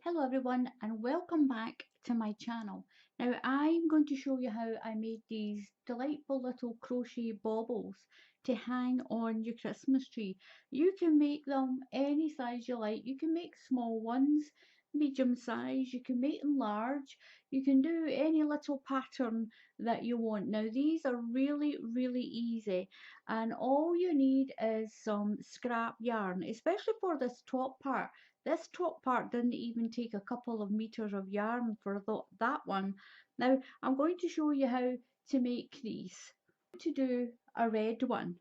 Hello everyone and welcome back to my channel. Now I'm going to show you how I made these delightful little crochet baubles to hang on your Christmas tree. You can make them any size you like. You can make small ones, medium size, you can make them large, you can do any little pattern that you want. Now these are really easy and all you need is some scrap yarn, especially for this top part. This top part didn't even take a couple of meters of yarn for that one. Now I'm going to show you how to make these. To do a red one.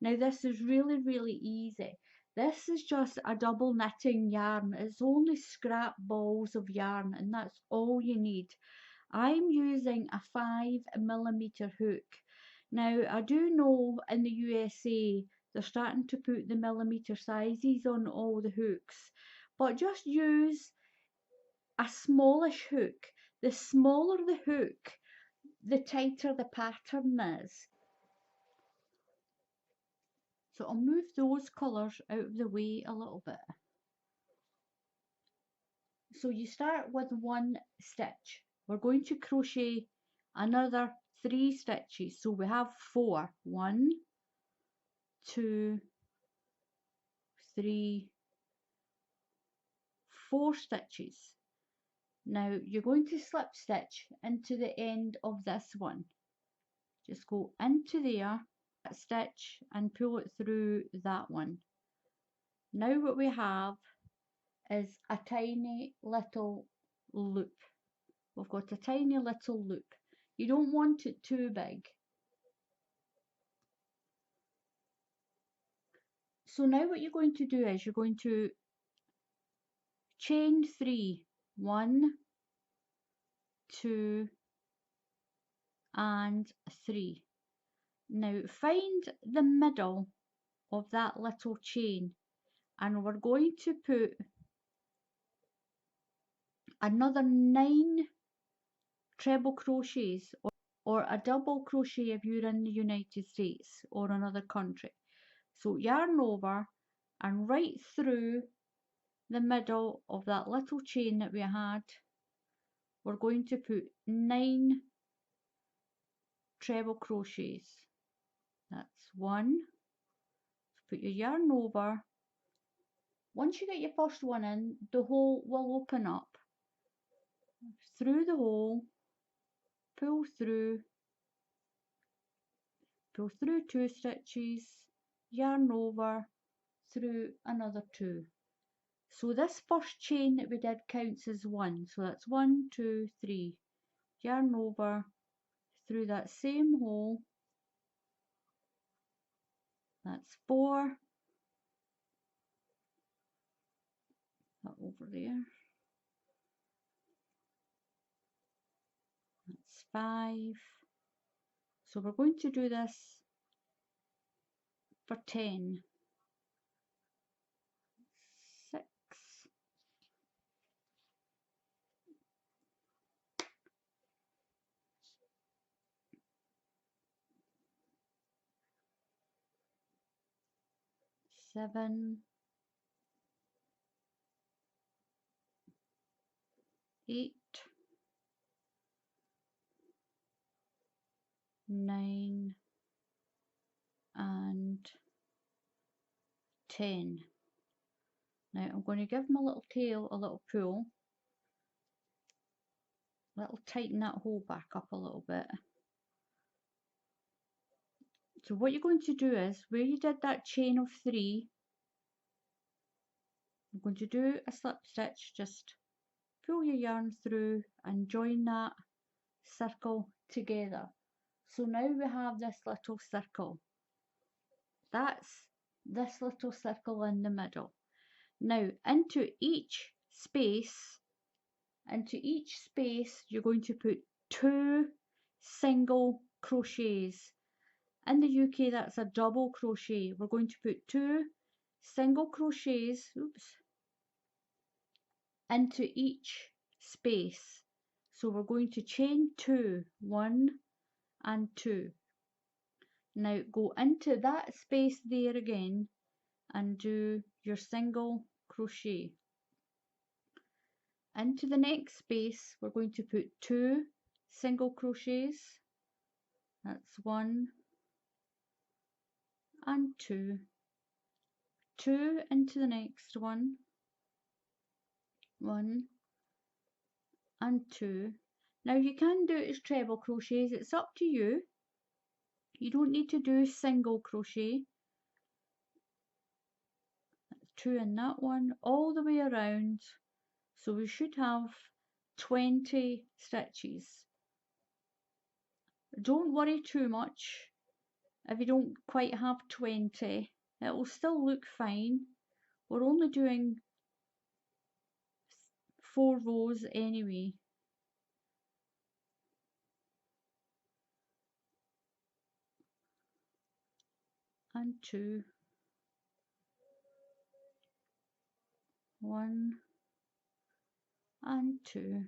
Now this is really easy. This is just a double knitting yarn. It's only scrap balls of yarn and that's all you need. I'm using a 5mm hook. Now I do know in the USA they're starting to put the millimeter sizes on all the hooks, but just use a smallish hook. The smaller the hook, the tighter the pattern is. So I'll move those colours out of the way a little bit. So you start with one stitch. We're going to crochet another 3 stitches. So we have 4. 1, 2, 3, 4 stitches. Now you're going to slip stitch into the end of this one. Just go into there, stitch and pull it through that one. Now what we have is a tiny little loop. We've got a tiny little loop. You don't want it too big. So now what you're going to do is you're going to chain 3. 1, 2 and 3. Now find the middle of that little chain and we're going to put another 9 treble crochets or a double crochet if you're in the United States or another country. So yarn over and right through the middle of that little chain that we had, we're going to put 9 treble crochets. That's 1. Put your yarn over. Once you get your first one in, the hole will open up. Through the hole, pull through 2 stitches, yarn over, through another 2. So this first chain that we did counts as 1. So that's 1, 2, 3. Yarn over through that same hole. That's 4. That over there. That's 5. So we're going to do this for 10. 6. 7. 8. 9 and 10. Now I'm going to give my little tail a little pull. That'll tighten that hole back up a little bit. So what you're going to do is, where you did that chain of 3, I'm going to do a slip stitch, just pull your yarn through and join that circle together. So now we have this little circle. That's this little circle in the middle. Now into each space you're going to put 2 single crochets. In the UK that's a double crochet. We're going to put 2 single crochets into each space. So we're going to chain 2, 1 and 2. Now go into that space there again and do your single crochet. Into the next space we're going to put 2 single crochets. That's 1 and 2. 2 into the next one. 1 and 2. Now you can do it as treble crochets, it's up to you. You don't need to do single crochet. 2 in that one, all the way around. So we should have 20 stitches. Don't worry too much if you don't quite have 20. It will still look fine. We're only doing 4 rows anyway. And 2. 1 and 2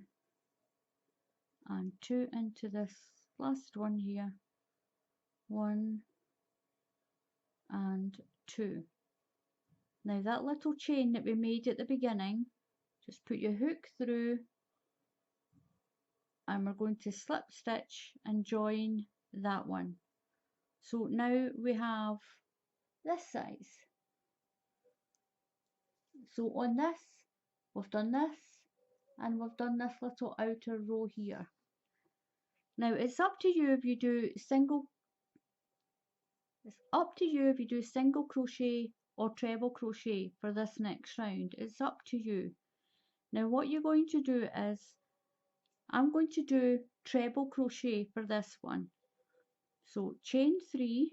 and 2 into this last one here. 1 and 2. Now that little chain that we made at the beginning, just put your hook through and we're going to slip stitch and join that one. So now we have this size. So on this, we've done this and we've done this little outer row here. Now it's up to you if you do single crochet or treble crochet for this next round. It's up to you. Now what you're going to do is, I'm going to do treble crochet for this one. So chain 3,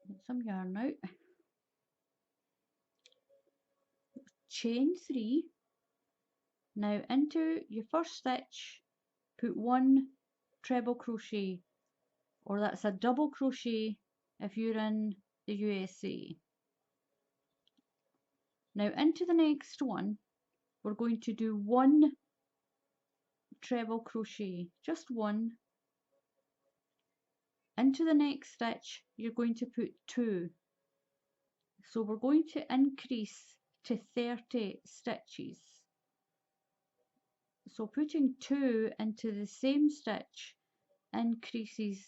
get some yarn out, chain 3, now into your first stitch put 1 treble crochet, or that's a double crochet if you're in the USA. Now into the next one we're going to do 1 treble crochet, just 1. Into the next stitch you're going to put 2. So we're going to increase to 30 stitches. So putting 2 into the same stitch increases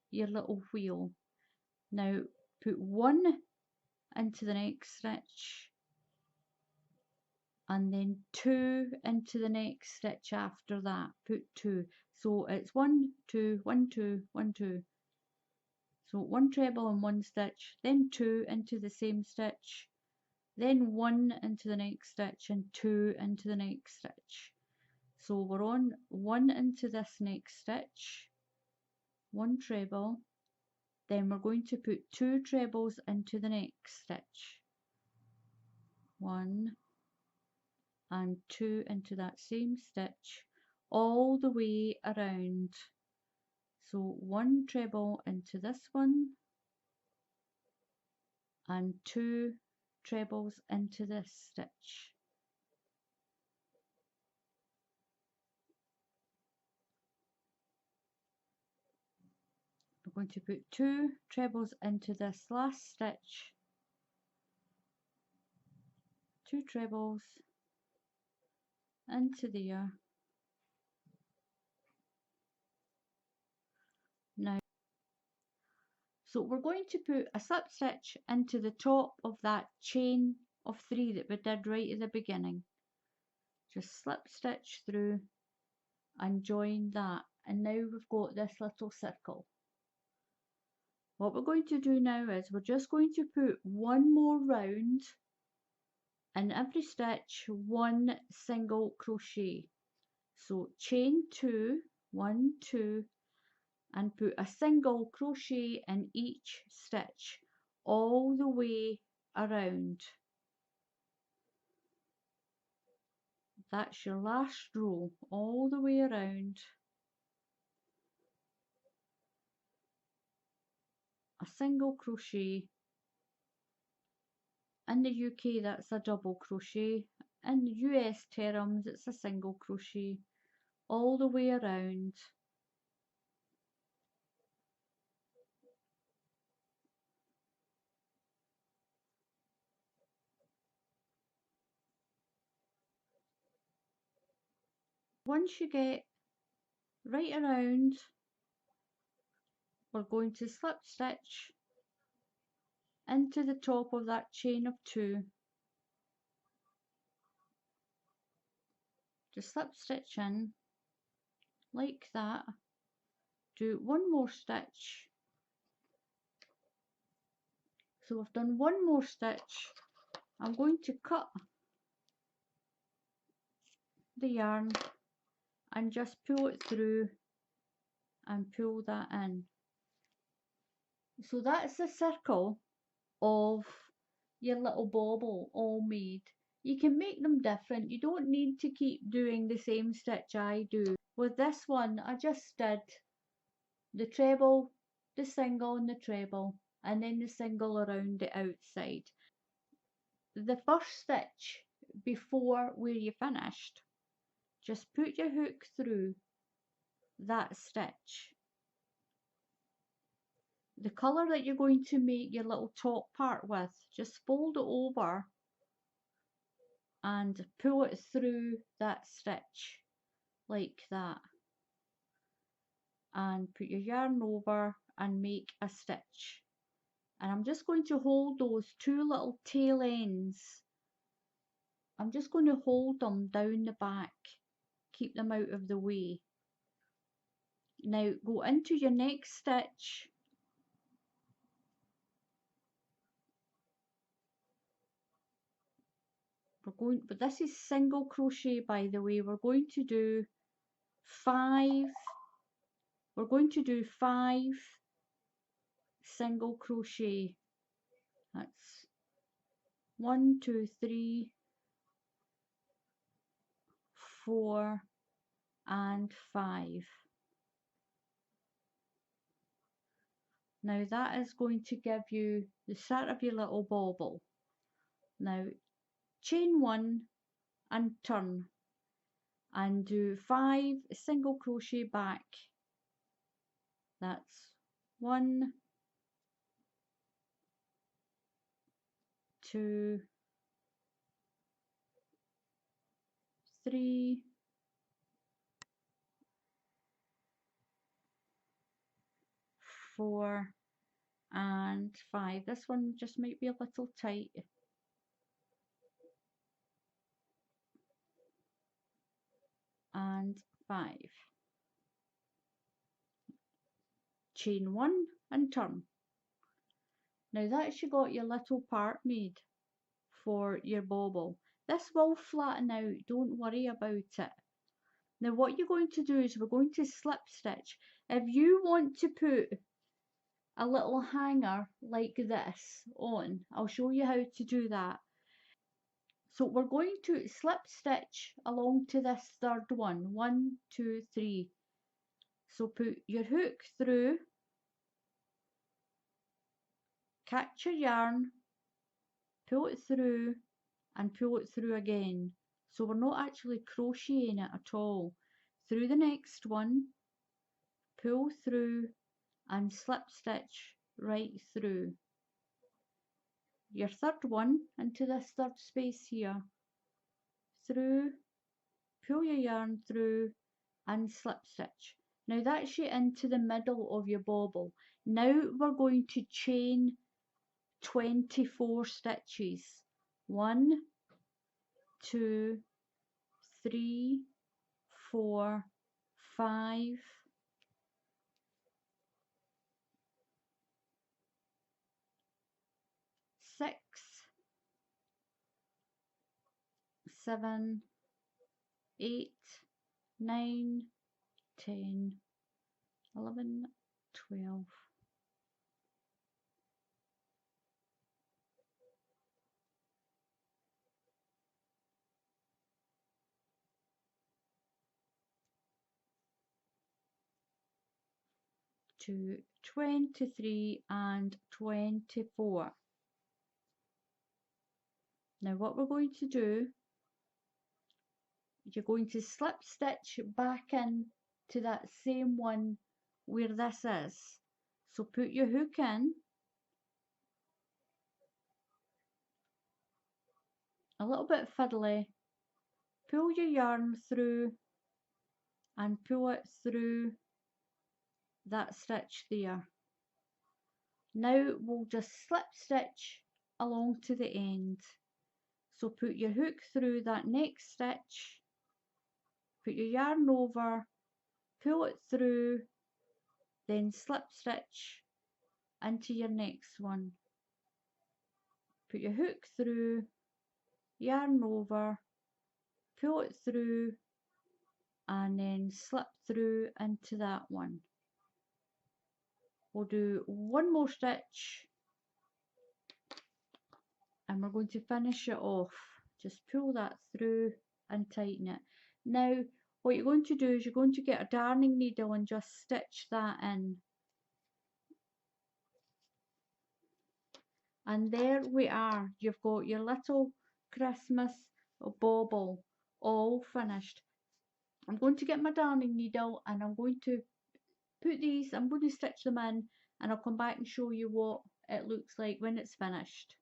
your little wheel. Now put 1 into the next stitch and then 2 into the next stitch after that. Put 2. So it's 1, 2, 1, 2, 1, 2. So 1 treble in 1 stitch, then 2 into the same stitch, then 1 into the next stitch and 2 into the next stitch. So we're on 1 into this next stitch, 1 treble, then we're going to put 2 trebles into the next stitch, 1 and 2 into that same stitch all the way around. So 1 treble into this one and 2 trebles into this stitch. We're going to put 2 trebles into this last stitch, 2 trebles into there. Now, so we're going to put a slip stitch into the top of that chain of 3 that we did right at the beginning. Just slip stitch through and join that, and now we've got this little circle. What we're going to do now is we're just going to put 1 more round in every stitch, 1 single crochet. So chain 2, 1, 2, and put a single crochet in each stitch all the way around. That's your last row, all the way around. A single crochet. In the UK that's a double crochet. In US terms it's a single crochet all the way around. once you get right around, we're going to slip stitch into the top of that chain of 2. Just slip stitch in like that. Do one more stitch. So we've done one more stitch. I'm going to cut the yarn and just pull it through and pull that in. So that's the circle of your little bauble all made. You can make them different. You don't need to keep doing the same stitch I do. With this one, I just did the treble, the single and the treble, and then the single around the outside. The first stitch before where you finished, just put your hook through that stitch. The colour that you're going to make your little top part with, just fold it over and pull it through that stitch like that, and put your yarn over and make a stitch. And I'm just going to hold those 2 little tail ends. I'm just going to hold them down the back, keep them out of the way. Now go into your next stitch. But this is single crochet, by the way. We're going to do 5 single crochet. That's 1, 2, 3, 4 and 5. Now that is going to give you the start of your little bauble. Now chain 1 and turn and do 5 single crochet back. That's 1, 2, 3, 4 and 5. This one just might be a little tight. And 5. Chain 1 and turn. Now that's you got your little part made for your bauble. This will flatten out, don't worry about it. Now what you're going to do is we're going to slip stitch. If you want to put a little hanger like this on, I'll show you how to do that. So we're going to slip stitch along to this third one. 1, 2, 3. So put your hook through, catch your yarn, pull it through and pull it through again. So we're not actually crocheting it at all. Through the next one, pull through and slip stitch right through. Your third one into this third space here, through, pull your yarn through and slip stitch. Now that's you into the middle of your bauble. Now we're going to chain 24 stitches. 1, 2, 3, 4, 5, 6, 7, 8, 9, 10, 11, 12. To 23 and 24. Now what we're going to do, you're going to slip stitch back in to that same one where this is. So put your hook in, a little bit fiddly, pull your yarn through and pull it through that stitch there. Now we'll just slip stitch along to the end. So put your hook through that next stitch, put your yarn over, pull it through, then slip stitch into your next one. Put your hook through, yarn over, pull it through, and then slip through into that one. We'll do one more stitch and we're going to finish it off. Just pull that through and tighten it. Now what you're going to do is you're going to get a darning needle and just stitch that in. And there we are. You've got your little Christmas bauble all finished. I'm going to get my darning needle and I'm going to I'm going to stitch them in, and I'll come back and show you what it looks like when it's finished.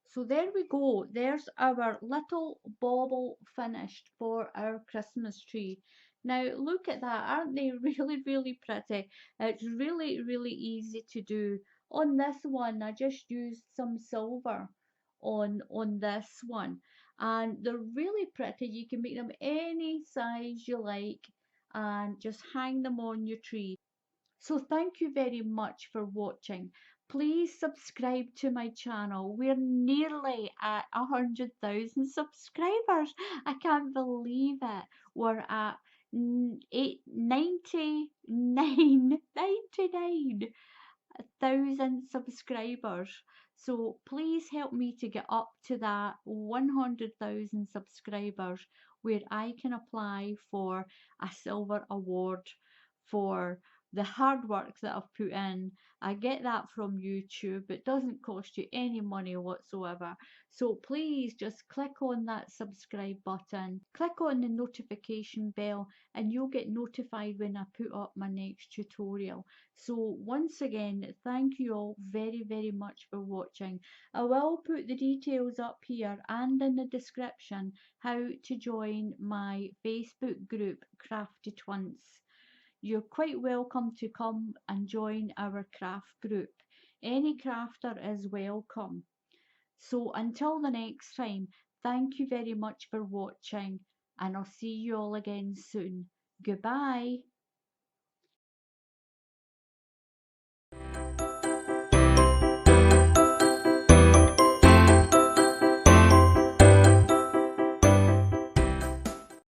So there we go, there's our little bauble finished for our Christmas tree. Now look at that, aren't they really pretty? It's really easy to do. On this one I just used some silver on this one, and they're really pretty. You can make them any size you like and just hang them on your tree. So thank you very much for watching. Please subscribe to my channel. We're nearly at 100,000 subscribers. I can't believe it. We're at 99,000 subscribers. So please help me to get up to that 100,000 subscribers where I can apply for a silver award for the hard work that I've put in. I get that from YouTube. It doesn't cost you any money whatsoever. So please just click on that subscribe button, click on the notification bell, and you'll get notified when I put up my next tutorial. So once again, thank you all very much for watching. I will put the details up here and in the description how to join my Facebook group Crafty Twins. You're quite welcome to come and join our craft group. Any crafter is welcome. So until the next time, thank you very much for watching, and I'll see you all again soon. Goodbye.